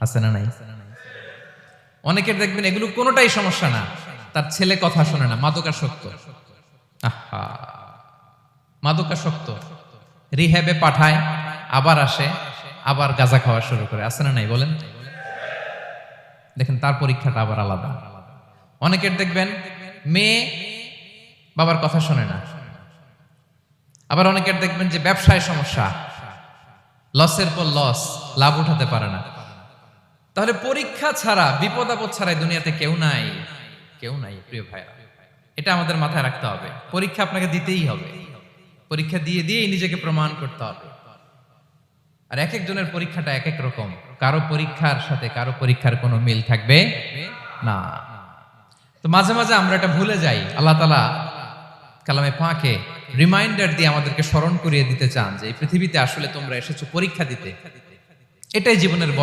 আছে না নাই? অনেকের দেখবেন এগুলো কোনোটাই সমস্যা না, তার ছেলে কথা শোনে না, মাদকাসক্ত। আহা, মাদকাসক্ত, রিহ্যাবে পাঠায়, আবার আসে, আবার গাঁজা খাওয়া শুরু করে। আছে না নাই বলেন? দেখেন তার পরীক্ষাটা আবার আলাদা। অনেকের দেখবেন মেয়ে বাবার কথা শোনে না, আবার অনেকের দেখবেন যে ব্যবসায় সমস্যা, লসের পর লস, লাভ উঠাতে পারে না। তাহলে পরীক্ষা ছাড়া, বিপদ আপদ ছাড়া দুনিয়াতে কেউ নাই, কেউ নাই প্রিয় ভাইরা। এটা আমাদের মাথায় রাখতে হবে। পরীক্ষা আপনাকে দিতেই হবে, পরীক্ষা দিয়ে দিয়েই নিজেকে প্রমাণ করতে হবে। আর এক একজনের পরীক্ষাটা এক এক রকম, কারো পরীক্ষার সাথে কারো পরীক্ষার কোনো মিল থাকবে না। তো মাঝে মাঝে আমরা এটা ভুলে যাই। আল্লাহ তাআলা কালামে পাকে রিমাইন্ডার দিয়ে আমাদেরকে স্মরণ করিয়ে দিতে চান যে এই পৃথিবীতে আসলে তোমরা এসেছো পরীক্ষা দিতে। এটাই জীবনের বড়